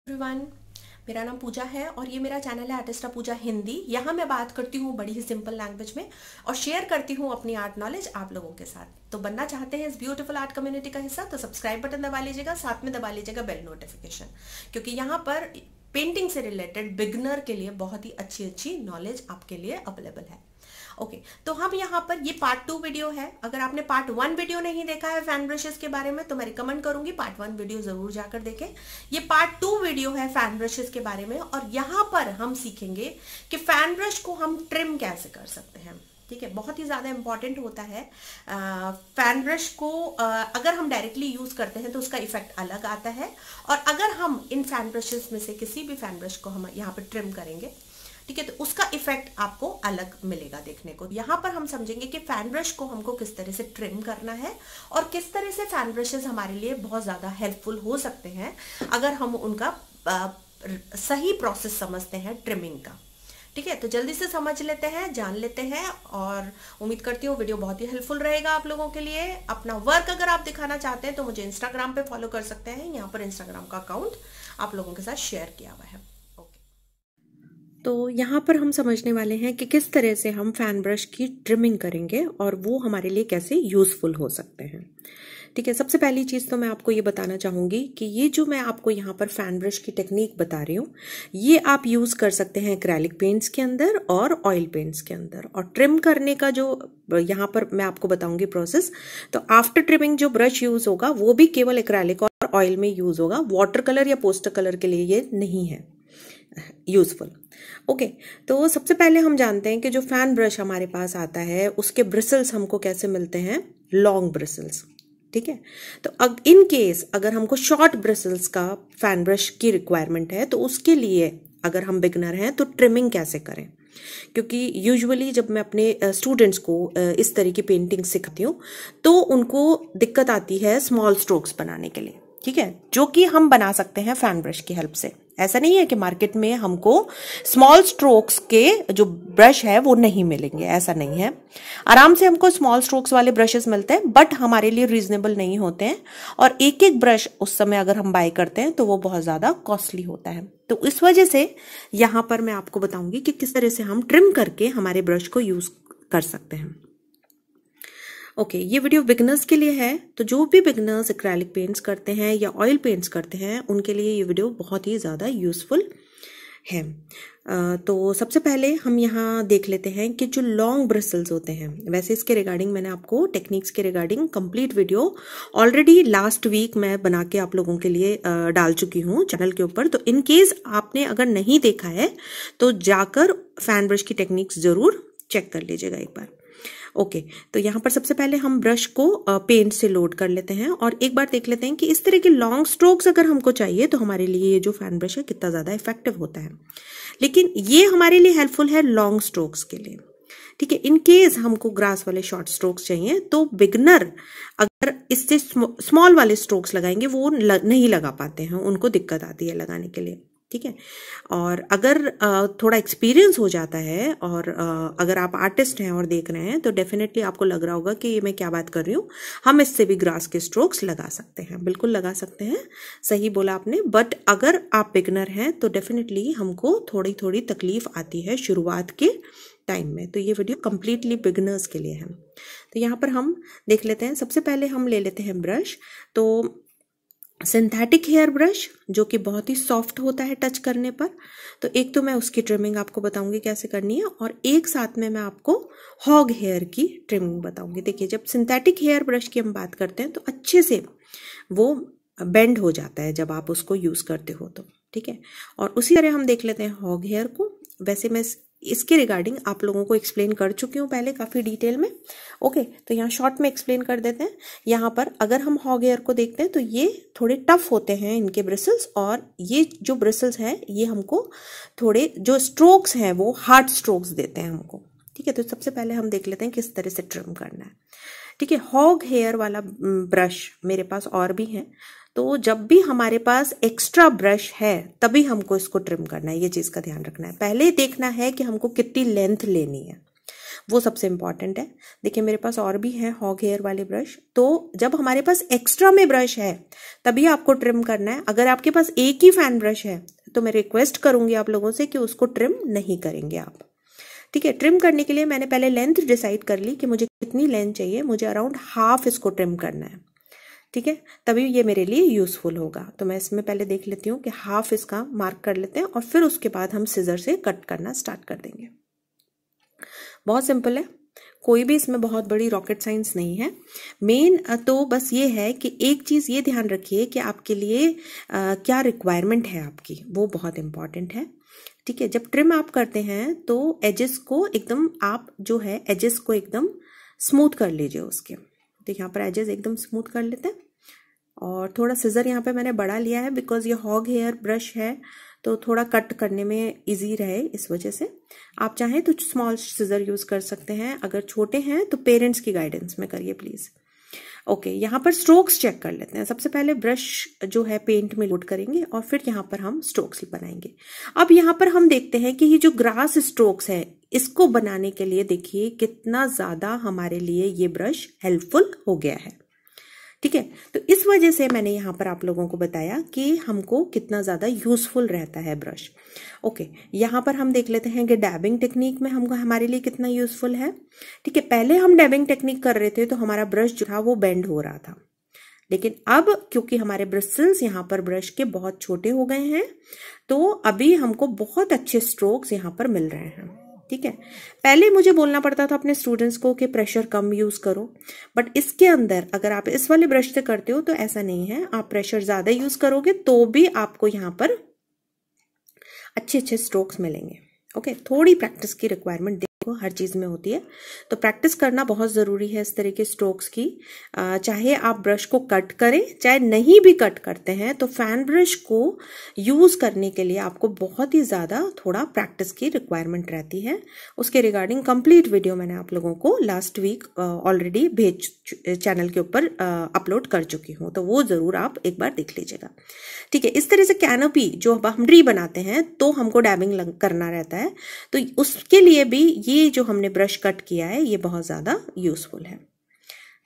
Everyone, मेरा नाम पूजा है और ये मेरा चैनल है आर्टिस्टा पूजा हिंदी। यहाँ मैं बात करती हूँ बड़ी ही सिंपल लैंग्वेज में और शेयर करती हूँ अपनी आर्ट नॉलेज आप लोगों के साथ। तो बनना चाहते हैं इस ब्यूटीफुल आर्ट कम्युनिटी का हिस्सा तो सब्सक्राइब बटन दबा लीजिएगा, साथ में दबा लीजिएगा बेल नोटिफिकेशन, क्योंकि यहाँ पर पेंटिंग से रिलेटेड बिगनर के लिए बहुत ही अच्छी नॉलेज आपके लिए अवेलेबल है। ओके, तो हम यहाँ पर ये पार्ट 2 वीडियो है। अगर आपने पार्ट 1 वीडियो नहीं देखा है फैन ब्रशेस के बारे में तो मैं रिकमेंड करूंगी पार्ट 1 वीडियो जरूर जाकर देखें। ये पार्ट 2 वीडियो है फैन ब्रशेस के बारे में और यहाँ पर हम सीखेंगे कि फैन ब्रश को हम ट्रिम कैसे कर सकते हैं। ठीक है, बहुत ही ज्यादा इंपॉर्टेंट होता है। फैन ब्रश को अगर हम डायरेक्टली यूज करते हैं तो उसका इफेक्ट अलग आता है, और अगर हम इन फैन ब्रशेस में से किसी भी फैन ब्रश को हम यहाँ पर ट्रिम करेंगे, ठीक है, तो उसका इफेक्ट आपको अलग मिलेगा देखने को। यहाँ पर हम समझेंगे कि फैन ब्रश को हमको किस तरह से ट्रिम करना है और किस तरह से फैन ब्रशेस हमारे लिए बहुत ज्यादा हेल्पफुल हो सकते हैं अगर हम उनका सही प्रोसेस समझते हैं ट्रिमिंग का। ठीक है, तो जल्दी से समझ लेते हैं, जान लेते हैं, और उम्मीद करती हूँ वीडियो बहुत ही हेल्पफुल रहेगा आप लोगों के लिए। अपना वर्क अगर आप दिखाना चाहते हैं तो मुझे इंस्टाग्राम पे फॉलो कर सकते हैं। यहाँ पर इंस्टाग्राम का अकाउंट आप लोगों के साथ शेयर किया हुआ है। तो यहाँ पर हम समझने वाले हैं कि किस तरह से हम फैन ब्रश की ट्रिमिंग करेंगे और वो हमारे लिए कैसे यूजफुल हो सकते हैं। ठीक है, सबसे पहली चीज तो मैं आपको ये बताना चाहूंगी कि ये जो मैं आपको यहाँ पर फैन ब्रश की टेक्निक बता रही हूँ, ये आप यूज कर सकते हैं एक्रेलिक पेंट्स के अंदर और ऑयल पेंट्स के अंदर। और ट्रिम करने का जो यहाँ पर मैं आपको बताऊंगी प्रोसेस, तो आफ्टर ट्रिमिंग जो ब्रश यूज होगा वो भी केवल एक्रेलिक और ऑयल में यूज होगा। वाटर कलर या पोस्टर कलर के लिए ये नहीं है यूजफुल। ओके, तो सबसे पहले हम जानते हैं कि जो फैन ब्रश हमारे पास आता है उसके ब्रिसल्स हमको कैसे मिलते हैं, लॉन्ग ब्रिसल्स। ठीक है, तो इन केस अगर हमको शॉर्ट ब्रिसल्स का फैन ब्रश की रिक्वायरमेंट है तो उसके लिए अगर हम बिगनर हैं तो ट्रिमिंग कैसे करें, क्योंकि यूजुअली जब मैं अपने स्टूडेंट्स को इस तरह की पेंटिंग सिखाती हूँ तो उनको दिक्कत आती है स्मॉल स्ट्रोक्स बनाने के लिए। ठीक है, जो कि हम बना सकते हैं फैन ब्रश की हेल्प से। ऐसा नहीं है कि मार्केट में हमको स्मॉल स्ट्रोक्स के जो ब्रश है वो नहीं मिलेंगे, ऐसा नहीं है। आराम से हमको स्मॉल स्ट्रोक्स वाले ब्रशेस मिलते हैं, बट हमारे लिए रीजनेबल नहीं होते हैं, और एक एक ब्रश उस समय अगर हम बाय करते हैं तो वो बहुत ज्यादा कॉस्टली होता है। तो इस वजह से यहां पर मैं आपको बताऊंगी कि किस तरह से हम ट्रिम करके हमारे ब्रश को यूज कर सकते हैं। ओके, ये वीडियो बिगनर्स के लिए है, तो जो भी बिगनर्स एक्रेलिक पेंट्स करते हैं या ऑयल पेंट्स करते हैं उनके लिए ये वीडियो बहुत ही ज़्यादा यूजफुल है। तो सबसे पहले हम यहाँ देख लेते हैं कि जो लॉन्ग ब्रिसल्स होते हैं, वैसे इसके रिगार्डिंग मैंने आपको टेक्निक्स के regarding complete video already last week मैं बना के आप लोगों के लिए डाल चुकी हूँ चैनल के ऊपर। तो इन केस आपने अगर नहीं देखा है तो जाकर फैन ब्रश की टेक्निक्स जरूर चेक कर लीजिएगा एक बार। ओके, तो यहाँ पर सबसे पहले हम ब्रश को पेंट से लोड कर लेते हैं और एक बार देख लेते हैं कि इस तरह के लॉन्ग स्ट्रोक्स अगर हमको चाहिए तो हमारे लिए ये जो फैन ब्रश है कितना ज्यादा इफेक्टिव होता है। लेकिन ये हमारे लिए हेल्पफुल है लॉन्ग स्ट्रोक्स के लिए। ठीक है, इन केस हमको ग्रास वाले शॉर्ट स्ट्रोक्स चाहिए तो बिगनर अगर इससे स्मॉल वाले स्ट्रोक्स लगाएंगे वो नहीं लगा पाते हैं, उनको दिक्कत आती है लगाने के लिए। ठीक है, और अगर थोड़ा एक्सपीरियंस हो जाता है और अगर आप आर्टिस्ट हैं और देख रहे हैं तो डेफिनेटली आपको लग रहा होगा कि ये मैं क्या बात कर रही हूँ, हम इससे भी ग्रास के स्ट्रोक्स लगा सकते हैं, बिल्कुल लगा सकते हैं, सही बोला आपने। बट अगर आप बिगनर हैं तो डेफिनेटली हमको थोड़ी थोड़ी तकलीफ आती है शुरुआत के टाइम में। तो ये वीडियो कंप्लीटली बिगनर्स के लिए है। तो यहाँ पर हम देख लेते हैं, सबसे पहले हम ले लेते हैं ब्रश। तो सिंथेटिक हेयर ब्रश जो कि बहुत ही सॉफ्ट होता है टच करने पर, तो एक तो मैं उसकी ट्रिमिंग आपको बताऊंगी कैसे करनी है, और एक साथ में मैं आपको हॉग हेयर की ट्रिमिंग बताऊंगी। देखिए, जब सिंथेटिक हेयर ब्रश की हम बात करते हैं तो अच्छे से वो बेंड हो जाता है जब आप उसको यूज करते हो तो। ठीक है, और उसी तरह हम देख लेते हैं हॉग हेयर को। वैसे मैं इसके रिगार्डिंग आप लोगों को एक्सप्लेन कर चुकी हूँ पहले काफी डिटेल में। ओके, तो यहाँ शॉर्ट में एक्सप्लेन कर देते हैं। यहाँ पर अगर हम हॉग हेयर को देखते हैं तो ये थोड़े टफ होते हैं इनके ब्रिसल्स, और ये जो ब्रिसल्स हैं ये हमको थोड़े जो स्ट्रोक्स हैं वो हार्ड स्ट्रोक्स देते हैं हमको। ठीक है, तो सबसे पहले हम देख लेते हैं किस तरह से ट्रिम करना है। ठीक है, हॉग हेयर वाला ब्रश मेरे पास और भी है, तो जब भी हमारे पास एक्स्ट्रा ब्रश है तभी हमको इसको ट्रिम करना है, ये चीज का ध्यान रखना है। पहले देखना है कि हमको कितनी लेंथ लेनी है, वो सबसे इंपॉर्टेंट है। देखिए मेरे पास और भी है हॉग हेयर वाले ब्रश, तो जब हमारे पास एक्स्ट्रा में ब्रश है तभी आपको ट्रिम करना है। अगर आपके पास एक ही फैन ब्रश है तो मैं रिक्वेस्ट करूंगी आप लोगों से कि उसको ट्रिम नहीं करेंगे आप, ठीक है। ट्रिम करने के लिए मैंने पहले लेंथ डिसाइड कर ली कि मुझे कितनी लेंथ चाहिए, मुझे अराउंड हाफ इसको ट्रिम करना है, ठीक है, तभी ये मेरे लिए यूजफुल होगा। तो मैं इसमें पहले देख लेती हूँ कि हाफ इसका मार्क कर लेते हैं और फिर उसके बाद हम सिजर से कट करना स्टार्ट कर देंगे। बहुत सिंपल है, कोई भी इसमें बहुत बड़ी रॉकेट साइंस नहीं है। मेन तो बस ये है कि एक चीज ये ध्यान रखिए कि आपके लिए क्या रिक्वायरमेंट है आपकी, वो बहुत इंपॉर्टेंट है, ठीक है। जब ट्रिम आप करते हैं तो एजेस को एकदम आप जो है एजेस को एकदम स्मूथ कर लीजिए उसके। तो यहाँ पर एजेस एकदम स्मूथ कर लेते हैं और थोड़ा सिजर यहाँ पे मैंने बड़ा लिया है बिकॉज ये हॉग हेयर ब्रश है तो थोड़ा कट करने में इजी रहे, इस वजह से। आप चाहें तो स्मॉल सिजर यूज कर सकते हैं, अगर छोटे हैं तो पेरेंट्स की गाइडेंस में करिए प्लीज। ओके, यहाँ पर स्ट्रोक्स चेक कर लेते हैं। सबसे पहले ब्रश जो है पेंट में लोड करेंगे और फिर यहाँ पर हम स्ट्रोक्स बनाएंगे। अब यहाँ पर हम देखते हैं कि ये जो ग्रास स्ट्रोक्स है इसको बनाने के लिए देखिए कितना ज्यादा हमारे लिए ये ब्रश हेल्पफुल हो गया है, ठीक है। तो इस वजह से मैंने यहाँ पर आप लोगों को बताया कि हमको कितना ज्यादा यूजफुल रहता है ब्रश। ओके, यहाँ पर हम देख लेते हैं कि डैबिंग टेक्निक में हमको हमारे लिए कितना यूजफुल है, ठीक है। पहले हम डैबिंग टेक्निक कर रहे थे तो हमारा ब्रश जो था वो बेंड हो रहा था, लेकिन अब क्योंकि हमारे ब्रिसल्स यहाँ पर ब्रश के बहुत छोटे हो गए हैं तो अभी हमको बहुत अच्छे स्ट्रोक्स यहाँ पर मिल रहे हैं, ठीक है। पहले मुझे बोलना पड़ता था अपने स्टूडेंट्स को कि प्रेशर कम यूज करो, बट इसके अंदर अगर आप इस वाले ब्रश से करते हो तो ऐसा नहीं है, आप प्रेशर ज्यादा यूज करोगे तो भी आपको यहाँ पर अच्छे अच्छे स्ट्रोक्स मिलेंगे। ओके, थोड़ी प्रैक्टिस की रिक्वायरमेंट हर चीज में होती है, तो प्रैक्टिस करना बहुत जरूरी है इस तरह के स्ट्रोक्स की। चाहे आप ब्रश को कट करें चाहे नहीं भी कट करते हैं तो फैन ब्रश को यूज करने के लिए आपको बहुत ही ज्यादा थोड़ा प्रैक्टिस की रिक्वायरमेंट रहती है। उसके रिगार्डिंग कंप्लीट वीडियो मैंने आप लोगों को लास्ट वीक ऑलरेडी चैनल के ऊपर अपलोड कर चुकी हूँ, तो वो जरूर आप एक बार देख लीजिएगा, ठीक है। इस तरह से कैनोपी जो बाउंड्री बनाते हैं तो हमको डैबिंग करना रहता है, तो उसके लिए भी ये जो हमने ब्रश कट किया है ये बहुत ज्यादा यूजफुल है,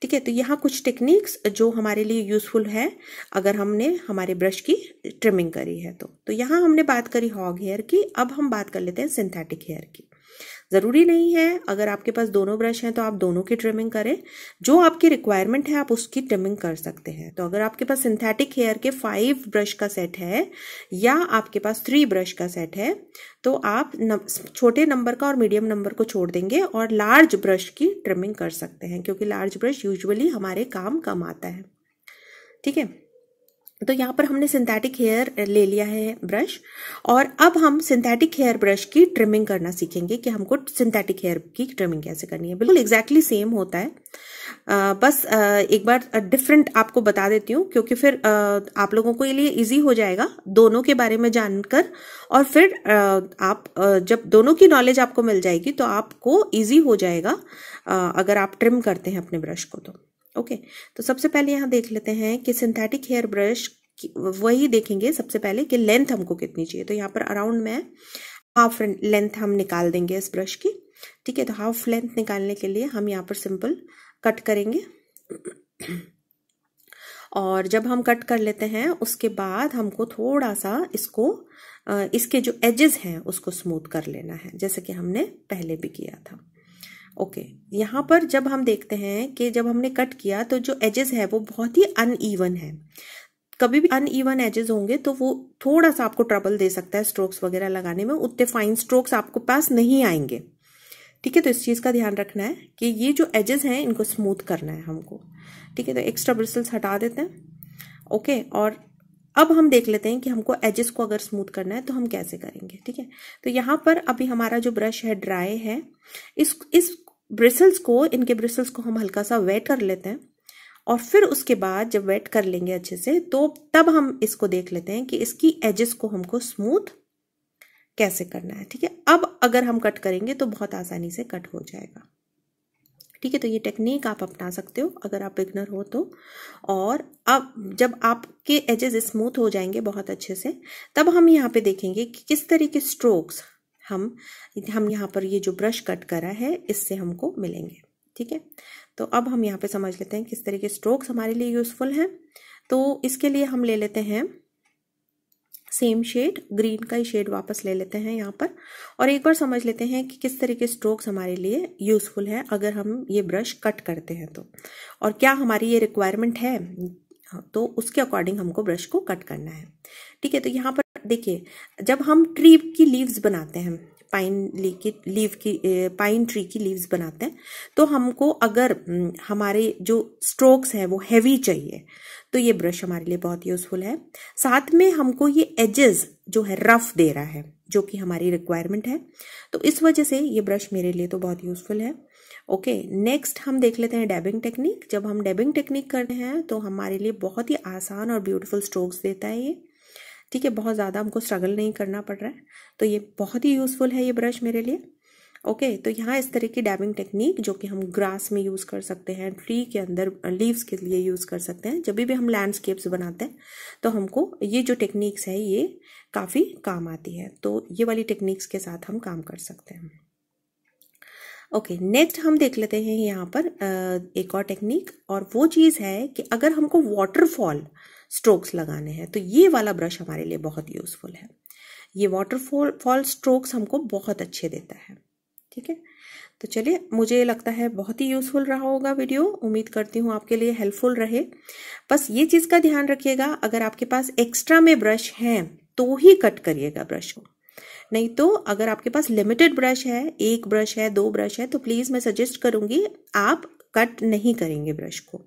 ठीक है। तो यहाँ कुछ टेक्निक्स जो हमारे लिए यूजफुल है अगर हमने हमारे ब्रश की ट्रिमिंग करी है तो यहाँ हमने बात करी हॉग हेयर की। अब हम बात कर लेते हैं सिंथेटिक हेयर की। जरूरी नहीं है अगर आपके पास दोनों ब्रश हैं तो आप दोनों की ट्रिमिंग करें, जो आपकी रिक्वायरमेंट है आप उसकी ट्रिमिंग कर सकते हैं। तो अगर आपके पास सिंथेटिक हेयर के 5 ब्रश का सेट है या आपके पास 3 ब्रश का सेट है तो आप छोटे नंबर का और मीडियम नंबर को छोड़ देंगे और लार्ज ब्रश की ट्रिमिंग कर सकते हैं, क्योंकि लार्ज ब्रश यूजुअली हमारे काम कम आता है, ठीक है। तो यहाँ पर हमने सिंथेटिक हेयर ले लिया है ब्रश और अब हम सिंथेटिक हेयर ब्रश की ट्रिमिंग करना सीखेंगे कि हमको सिंथेटिक हेयर की ट्रिमिंग कैसे करनी है। बिल्कुल एग्जैक्टली सेम होता है, बस एक बार डिफरेंट आपको बता देती हूँ क्योंकि फिर आप लोगों को ये लिए इजी हो जाएगा दोनों के बारे में जानकर, और फिर आप जब दोनों की नॉलेज आपको मिल जाएगी तो आपको इजी हो जाएगा अगर आप ट्रिम करते हैं अपने ब्रश को तो। ओके, तो सबसे पहले यहाँ देख लेते हैं कि सिंथेटिक हेयर ब्रश वही देखेंगे सबसे पहले कि लेंथ हमको कितनी चाहिए। तो यहाँ पर अराउंड में हाफ लेंथ हम निकाल देंगे इस ब्रश की, ठीक है। तो हाफ लेंथ निकालने के लिए हम यहाँ पर सिंपल कट करेंगे और जब हम कट कर लेते हैं उसके बाद हमको थोड़ा सा इसको इसके जो एजेस हैं उसको स्मूथ कर लेना है, जैसे कि हमने पहले भी किया था। ओके, यहाँ पर जब हम देखते हैं कि जब हमने कट किया तो जो एजेस है वो बहुत ही अनइवन है। कभी भी अनइवन एजेस होंगे तो वो थोड़ा सा आपको ट्रबल दे सकता है स्ट्रोक्स वगैरह लगाने में, उतने फाइन स्ट्रोक्स आपको पास नहीं आएंगे, ठीक है। तो इस चीज का ध्यान रखना है कि ये जो एजेस हैं इनको स्मूथ करना है हमको, ठीक है। तो एक्स्ट्रा ब्रिसल्स हटा देते हैं। ओके, और अब हम देख लेते हैं कि हमको एजेस को अगर स्मूथ करना है तो हम कैसे करेंगे, ठीक है। तो यहाँ पर अभी हमारा जो ब्रश है ड्राई है, इस ब्रिसल्स को, इनके ब्रिसल्स को हम हल्का सा वेट कर लेते हैं और फिर उसके बाद जब वेट कर लेंगे अच्छे से तो तब हम इसको देख लेते हैं कि इसकी एजेस को हमको स्मूथ कैसे करना है, ठीक है। अब अगर हम कट करेंगे तो बहुत आसानी से कट हो जाएगा, ठीक है। तो ये टेक्निक आप अपना सकते हो अगर आप बिगनर हो तो। और अब जब आपके एजेस स्मूथ हो जाएंगे बहुत अच्छे से तब हम यहाँ पे देखेंगे कि किस तरह के स्ट्रोक्स हम यहाँ पर ये जो ब्रश कट करा है इससे हमको मिलेंगे। ठीक है, तो अब हम यहाँ पे समझ लेते हैं किस तरह के स्ट्रोक्स हमारे लिए यूजफुल हैं। तो इसके लिए हम ले लेते हैं सेम शेड, ग्रीन का ही शेड वापस ले लेते हैं यहाँ पर, और एक बार समझ लेते हैं कि किस तरह के स्ट्रोक्स हमारे लिए यूजफुल है अगर हम ये ब्रश कट करते हैं तो, और क्या हमारी ये रिक्वायरमेंट है, तो उसके अकॉर्डिंग हमको ब्रश को कट करना है। ठीक है, तो यहाँ पर देखिए, जब हम ट्री की लीव्स बनाते हैं, पाइन ट्री की लीव्स बनाते हैं, तो हमको अगर हमारे जो स्ट्रोक्स है वो हैवी चाहिए तो ये ब्रश हमारे लिए बहुत यूजफुल है। साथ में हमको ये एजेस जो है रफ दे रहा है, जो कि हमारी रिक्वायरमेंट है, तो इस वजह से ये ब्रश मेरे लिए तो बहुत यूजफुल है। ओके, नेक्स्ट हम देख लेते हैं डैबिंग टेक्निक। जब हम डैबिंग टेक्निक करते हैं तो हमारे लिए बहुत ही आसान और ब्यूटीफुल स्ट्रोक्स देता है ये। ठीक है, बहुत ज़्यादा हमको स्ट्रगल नहीं करना पड़ रहा है, तो ये बहुत ही यूजफुल है ये ब्रश मेरे लिए। ओके, तो यहाँ इस तरह की डैबिंग टेक्निक जो कि हम ग्रास में यूज़ कर सकते हैं, ट्री के अंदर लीव्स के लिए यूज़ कर सकते हैं, जब भी हम लैंडस्केप्स बनाते हैं तो हमको ये जो टेक्निक्स है ये काफ़ी काम आती है। तो ये वाली टेक्निक्स के साथ हम काम कर सकते हैं। ओके, नेक्स्ट हम देख लेते हैं यहाँ पर एक और टेक्निक, और वो चीज़ है कि अगर हमको वाटरफॉल स्ट्रोक्स लगाने हैं तो ये वाला ब्रश हमारे लिए बहुत यूजफुल है। ये वाटरफॉल स्ट्रोक्स हमको बहुत अच्छे देता है। ठीक है, तो चलिए, मुझे लगता है बहुत ही यूजफुल रहा होगा वीडियो, उम्मीद करती हूँ आपके लिए हेल्पफुल रहे। बस ये चीज़ का ध्यान रखिएगा, अगर आपके पास एक्स्ट्रा में ब्रश हैं तो ही कट करिएगा ब्रश को, नहीं तो अगर आपके पास लिमिटेड ब्रश है, एक ब्रश है, दो ब्रश है, तो प्लीज़ मैं सजेस्ट करूँगी आप कट नहीं करेंगे ब्रश को।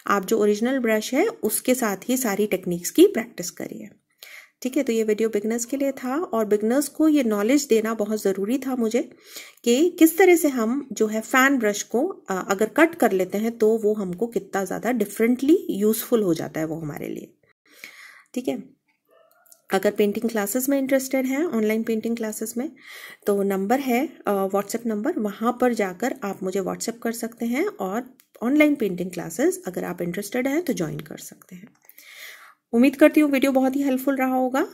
आप जो ओरिजिनल ब्रश है उसके साथ ही सारी टेक्निक्स की प्रैक्टिस करिए। ठीक है, तो ये वीडियो बिगनर्स के लिए था, और बिगनर्स को ये नॉलेज देना बहुत ज़रूरी था मुझे कि किस तरह से हम जो है फैन ब्रश को अगर कट कर लेते हैं तो वो हमको कितना ज़्यादा डिफरेंटली यूजफुल हो जाता है वो हमारे लिए। ठीक है, अगर पेंटिंग क्लासेस में इंटरेस्टेड हैं, ऑनलाइन पेंटिंग क्लासेस में, तो नंबर है व्हाट्सएप नंबर, वहाँ पर जाकर आप मुझे व्हाट्सएप कर सकते हैं, और ऑनलाइन पेंटिंग क्लासेस अगर आप इंटरेस्टेड हैं तो ज्वाइन कर सकते हैं। उम्मीद करती हूँ वीडियो बहुत ही हेल्पफुल रहा होगा।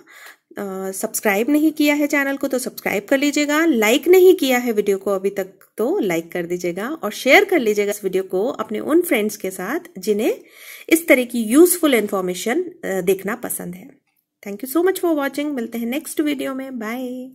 सब्सक्राइब नहीं किया है चैनल को तो सब्सक्राइब कर लीजिएगा, लाइक नहीं किया है वीडियो को अभी तक तो लाइक कर दीजिएगा, और शेयर कर लीजिएगा इस वीडियो को अपने उन फ्रेंड्स के साथ जिन्हें इस तरह की यूजफुल इंफॉर्मेशन देखना पसंद है। Thank you so much for watching, मिलते हैं नेक्स्ट वीडियो में, बाय।